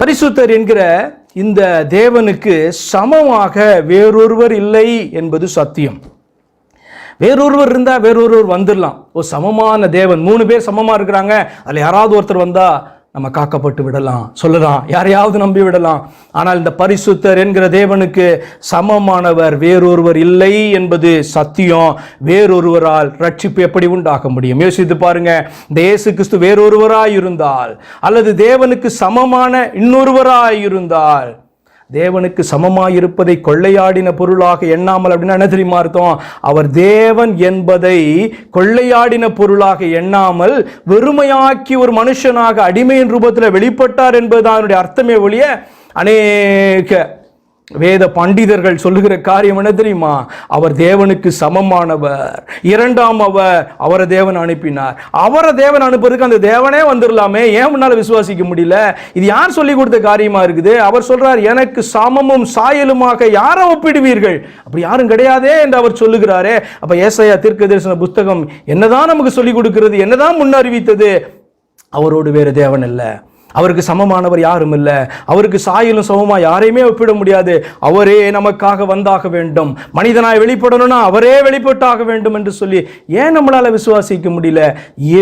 பரிசுத்தர் என்கிற இந்த தேவனுக்கு சமமாக வேறொருவர் இல்லை என்பது சத்தியம். வேறொருவர் இருந்தா வேறொருவர் வந்துடலாம். ஒரு சமமான தேவன், 3 பேர் சமமா இருக்கிறாங்க, அதுல யாராவது ஒருத்தர் வந்தா நம்ம காக்கப்பட்டு விடலாம், சொல்லலாம், யாரையாவது நம்பி விடலாம். ஆனால் இந்த பரிசுத்தர் என்கிற தேவனுக்கு சமமானவர் வேறொருவர் இல்லை என்பது சத்தியம். வேறொருவரால் ரட்சிப்பு எப்படி உண்டாக முடியும்? யோசித்து பாருங்க. இந்த இயேசு கிறிஸ்து வேறொருவராய் இருந்தால், அல்லது தேவனுக்கு சமமான இன்னொருவராய் இருந்தால், தேவனுக்கு சமமாய் இருப்பதை கொள்ளையாடின பொருளாக எண்ணாமல், அப்படின்னா என்ன தெரியுமா அர்த்தம்? அவர் தேவன் என்பதை கொள்ளையாடின பொருளாக எண்ணாமல் வெறுமையாக்கி ஒரு மனுஷனாக அடிமையின் ரூபத்தில் வெளிப்பட்டார் என்பதுதான் அவருடைய அர்த்தமே ஒழிய, அநேக வேத பண்டிதர்கள் சொல்லுகிற காரியம் என்ன தெரியுமா? அவர் தேவனுக்கு சமமானவர், இரண்டாம் அவரை தேவன் அனுப்பினார். அவரை தேவன் அனுப்புறதுக்கு அந்த தேவனே வந்துடலாமே, ஏன் முன்னால விசுவாசிக்க முடியல? இது யார் சொல்லி கொடுத்த காரியமா இருக்குது? அவர் சொல்றார், எனக்கு சமமும் சாயலுமாக யாரை ஒப்பிடுவீர்கள்? அப்படி யாரும் கிடையாதே என்று அவர் சொல்லுகிறாரே. அப்ப ஏசாயா தீர்க்கதரிசன புத்தகம் என்னதான் நமக்கு சொல்லிக் கொடுக்கிறது, என்னதான் முன்னறிவித்தது? அவரோடு வேறு தேவன் இல்லை, அவருக்கு சமமானவர் யாரும் இல்லை, அவருக்கு சாயலும் சமமா யாரையுமே ஒப்பிட முடியாது. அவரே நமக்காக வந்தாக வேண்டும், மனிதனாய் வெளிப்படணும்னா அவரே வெளிப்பட்டாக வேண்டும் என்று சொல்லி ஏன் நம்மளால விசுவாசிக்க முடியல?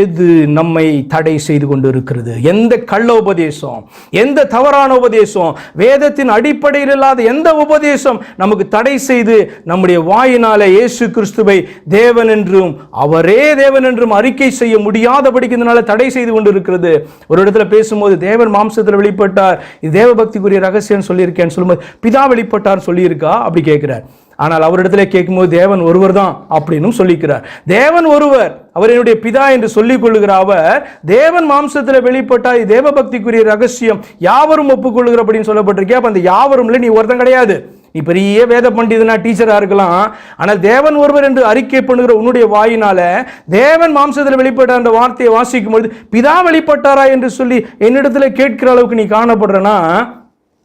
எது நம்மை தடை செய்து கொண்டு இருக்கிறது? எந்த கள்ள உபதேசம், எந்த தவறான உபதேசம், வேதத்தின் அடிப்படையில் இல்லாத எந்த உபதேசம் நமக்கு தடை செய்து நம்முடைய வாயினால இயேசு கிறிஸ்துவை தேவன் என்றும் அவரே தேவன் என்றும் அறிக்கை செய்ய முடியாதபடிக்கு இதனால தடை செய்து கொண்டு இருக்கிறது? ஒரு இடத்துல பேசும்போது தேவன் மாம்சத்தில் வெளிப்பட்டார், இது தேவ பக்திக்குரிய ரகசியம் சொல்லியிருக்கேன்னு சொல்லும்போது பிதா வெளிப்பட்டார் சொல்லியிருக்கா அப்படி கேட்கிறார். ஆனால் அவரிடத்துல கேட்கும்போது தேவன் ஒருவர் தான் அப்படின்னு சொல்லிக்கிறார். தேவன் ஒருவர், அவர் என்னுடைய பிதா என்று சொல்லிக் கொள்ளுகிற அவர் தேவன் மாம்சத்தில் வெளிப்பட்டார், தேவ பக்திக்குரிய ரகசியம் யாவரும் ஒப்புக்கொள்ளுகிற அப்படின்னு சொல்லப்பட்டிருக்கே. அப்ப அந்த யாவரும்ல நீ ஒருத்தன் கிடையாது. நீ பெரிய வேத பண்டிதனா, டீச்சரா இருக்கலாம், ஆனால் தேவன் ஒருவர் என்று அறிக்கை பண்ணுகிற உன்னுடைய வாயினால தேவன் மாம்சத்தில் வெளிப்பட்ட அந்த வார்த்தையை வாசிக்கும் பொழுது பிதா வெளிப்பட்டாரா என்று சொல்லி என்னிடத்துல கேட்கிற அளவுக்கு நீ காணப்படுறனா,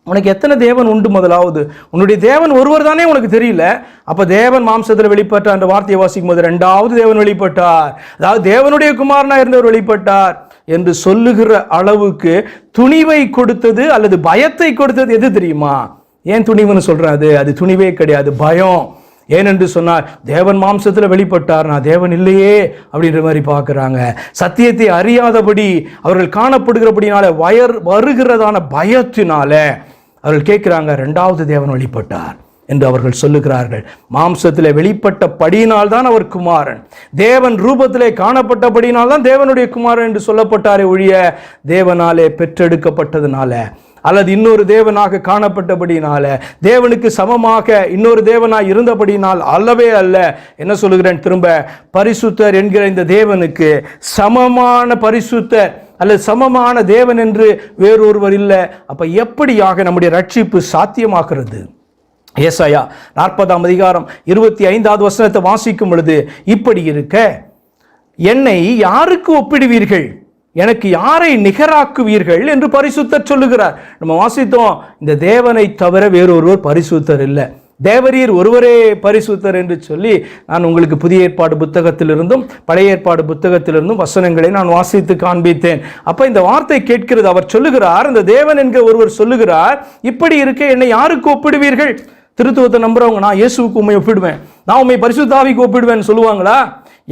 உனக்கு எத்தனை தேவன் உண்டு? முதலாவது உன்னுடைய தேவன் ஒருவர் தானே உனக்கு தெரியல. அப்ப தேவன் மாம்சத்தில் வெளிப்பட்ட அந்த வார்த்தையை வாசிக்கும் போது இரண்டாவது தேவன் வெளிப்பட்டார், அதாவது தேவனுடைய குமாரனா இருந்தவர் வெளிப்பட்டார் என்று சொல்லுகிற அளவுக்கு துணிவை கொடுத்தது அல்லது பயத்தை கொடுத்தது எது தெரியுமா? ஏன் துணிவுன்னு சொல்றாரு? அது துணிவே கிடையாது, பயம். ஏனென்று சொன்னால் தேவன் மாம்சத்தில் வெளிப்பட்டார், நான் தேவன் இல்லையே அப்படின்ற மாதிரி பார்க்குறாங்க. சத்தியத்தை அறியாதபடி அவர்கள் காணப்படுகிறபடினால வருகிறதான பயத்தினால அவர்கள் கேட்குறாங்க, ரெண்டாவது தேவன் வெளிப்பட்டார் என்று அவர்கள் சொல்லுகிறார்கள். மாம்சத்தில் வெளிப்பட்டபடியினால் தான் அவர் குமாரன், தேவன் ரூபத்திலே காணப்பட்டபடியினால் தான் தேவனுடைய குமாரன் என்று சொல்லப்பட்டாரே ஒழிய தேவனாலே பெற்றெடுக்கப்பட்டதுனால அல்லது இன்னொரு தேவனாக காணப்பட்டபடினால, தேவனுக்கு சமமாக இன்னொரு தேவனாய் இருந்தபடினால் அல்லவே அல்ல. என்ன சொல்லுகிறேன் திரும்ப? பரிசுத்தர் என்கிற இந்த தேவனுக்கு சமமான பரிசுத்தர் அல்லது சமமான தேவன் என்று வேறொருவர் இல்லை. அப்ப எப்படியாக நம்முடைய ரட்சிப்பு சாத்தியமாகிறது? ஏசாயா 40ஆம் அதிகாரம் 25வது வசனத்தை வாசிக்கும் பொழுது, இப்படி இருக்க என்னை யாருக்கு ஒப்பிடுவீர்கள், எனக்கு யாரை நிகராக்குவீர்கள் என்று பரிசுத்தர் சொல்லுகிறார். நம்ம வாசித்தோம், இந்த தேவனை தவிர வேறொருவர் பரிசுத்தர் இல்லை, தேவரீர் ஒருவரே பரிசுத்தர் என்று சொல்லி நான் உங்களுக்கு புதிய ஏற்பாடு புத்தகத்திலிருந்தும் பழைய ஏற்பாடு புத்தகத்திலிருந்தும் வசனங்களை நான் வாசித்து காண்பித்தேன். அப்ப இந்த வார்த்தை கேட்கிறது. அவர் சொல்லுகிறார், இந்த தேவன் என்கிற ஒருவர் சொல்லுகிறார், இப்படி இருக்க என்னை யாருக்கு ஒப்பிடுவீர்கள்? திருத்துவத்தை நம்புறவங்க, நான் இயேசுவுக்கு உண்மை ஒப்பிடுவேன், நான் உண்மை பரிசுத்த ஆவிக்கு ஒப்பிடுவேன்னு சொல்லுவாங்களா?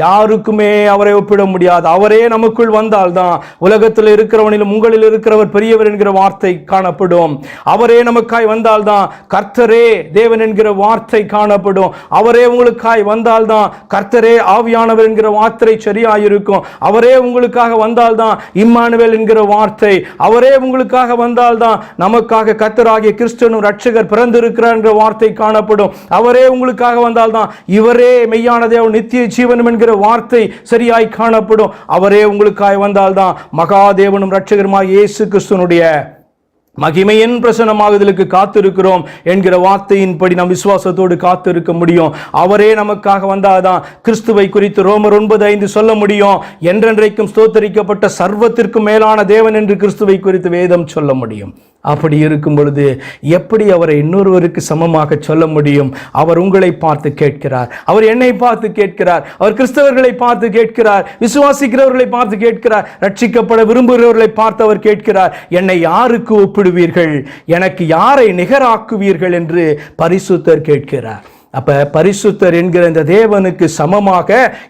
யாருக்குமே அவரை ஒப்பிட முடியாது. அவரே நமக்குள் வந்தால்தான் உலகத்தில் இருக்கிறவனிலும் உங்களில் இருக்கிறவர் பெரியவர் என்கிற வார்த்தை காணப்படும். அவரே நமக்காய் வந்தால்தான் கர்த்தரே தேவன் என்கிற வார்த்தை காணப்படும். அவரே உங்களுக்காய் வந்தால்தான் கர்த்தரே ஆவியானவர் என்கிற வார்த்தை சரியாயிருக்கும். அவரே உங்களுக்காக வந்தால்தான் இம்மானுவேல் என்கிற வார்த்தை, அவரே உங்களுக்காக வந்தால்தான் நமக்காக கர்த்தராகிய கிறிஸ்துவின் ரட்சகர் பிறந்திருக்கிறார் என்கிற வார்த்தை காணப்படும். அவரே உங்களுக்காக வந்தால்தான் இவரே மெய்யான தேவன் நித்திய ஜீவனும் என்கிற வார்த்தை சரியாய் காணப்படும். அவரே உங்களுக்காய் வந்தால்தான் மகாதேவனும் ரட்சகருமாய் இயேசு கிறிஸ்துனுடைய மகிமையின் பிரசன்னமாகுதலுக்கு காத்திருக்கிறோம் என்கிற வார்த்தையின்படி நாம் விசுவாசத்தோடு காத்திருக்க முடியும். அவரே நமக்காக வந்தால்தான் கிறிஸ்துவை குறித்து ரோமர் 9:5 சொல்ல முடியும். என்றென்றைக்கும் ஸ்தோத்தரிக்கப்பட்ட சர்வத்திற்கும் மேலான தேவன் என்று கிறிஸ்துவை குறித்து வேதம் சொல்ல முடியும். அப்படி இருக்கும் பொழுது எப்படி அவரை இன்னொருவருக்கு சமமாக சொல்ல முடியும்? அவர் உங்களை பார்த்து கேட்கிறார், அவர் என்னை பார்த்து கேட்கிறார், அவர் கிறிஸ்தவர்களை பார்த்து கேட்கிறார், விசுவாசிக்கிறவர்களை பார்த்து கேட்கிறார், ரட்சிக்கப்பட விரும்புகிறவர்களை பார்த்து அவர் கேட்கிறார், என்னை யாருக்கு ஒப்பிடுவீர்கள், எனக்கு யாரை நிகராக்குவீர்கள் என்று பரிசுத்தர் கேட்கிறார். அப்ப பரிசுத்தர் என்கிற இந்த தேவனுக்கு சமமாக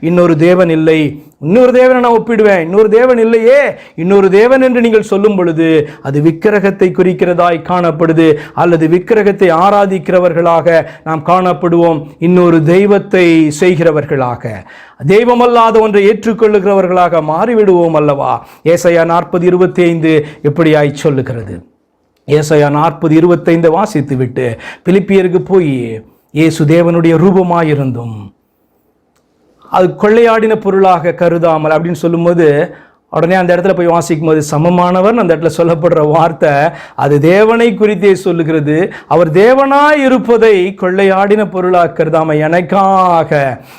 இன்னொரு தேவன் இல்லை. இன்னொரு தேவனை நான் ஒப்பிடுவேன், இன்னொரு தேவன் இல்லையே. இன்னொரு தேவன் என்று நீங்கள் சொல்லும் பொழுது அது விக்கிரகத்தை குறிக்கிறதாய் காணப்படுது, அல்லது விக்கிரகத்தை ஆராதிக்கிறவர்களாக நாம் காணப்படுவோம். இன்னொரு தெய்வத்தை செய்கிறவர்களாக, தெய்வமல்லாத ஒன்றை ஏற்றுக்கொள்ளுகிறவர்களாக மாறிவிடுவோம் அல்லவா? ஏசாயா 40:25 எப்படியாய் சொல்லுகிறது? ஏசாயா 40:25 வாசித்து விட்டு பிலிப்பியருக்கு போய், இயேசு தேவனுடைய ரூபமாயிருந்தும் அது கொள்ளையாடின பொருளாக கருதாமல் அப்படின்னு சொல்லும்போது, உடனே அந்த இடத்துல போய் வாசிக்கும் போது சமமானவர் அந்த இடத்துல சொல்லப்படுற வார்த்தை அது தேவனை குறித்தே சொல்லுகிறது. அவர் தேவனாய் இருப்பதை கொள்ளையாடின பொருளாக கருதாம எனக்காக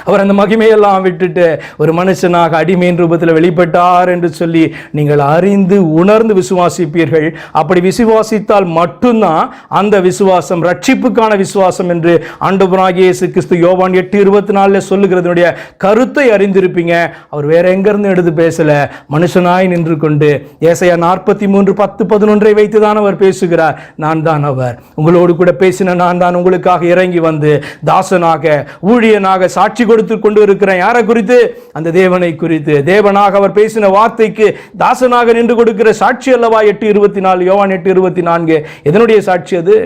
அவர் அந்த மகிமையெல்லாம் விட்டுட்டு ஒரு மனுஷனாக அடிமையின் ரூபத்தில் வெளிப்பட்டார் என்று சொல்லி நீங்கள் அறிந்து உணர்ந்து விசுவாசிப்பீர்கள். அப்படி விசுவாசித்தால் மட்டும்தான் அந்த விசுவாசம் ரட்சிப்புக்கான விசுவாசம் என்று ஆண்டவராகிய இயேசு கிறிஸ்து யோவான் 8:24 சொல்லுகிறதுடைய கருத்தை அறிந்திருப்பீங்க. அவர் வேற எங்கிருந்து எடுத்து பேசல, மனுஷனாய் நின்று கொண்டு ஏசாயா 43:10-11 வைத்துதான் அவர் பேசுகிறார். நான் தான் அவர், உங்களோடு கூட பேசின நான் தான் உங்களுக்காக இறங்கி வந்து தாசனாக ஊழியனாக சாட்சி கொடுத்து கொண்டு இருக்கிறேன். யாரை குறித்து? அந்த தேவனை குறித்து. தேவனாக அவர் பேசின வார்த்தைக்கு தாசனாக நின்று கொடுக்கிற சாட்சி அல்லவா 8:24, யோவான் 8:24. எதனுடைய சாட்சி அது?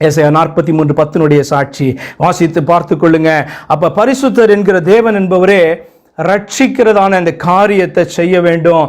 ஏசாயா 43:10 சாட்சி. வாசித்து பார்த்து கொள்ளுங்க. அப்ப பரிசுத்தர் என்கிற தேவன் என்பவரே ரட்சிக்கிறதான அந்த காரியத்தை செய்ய வேண்டும்.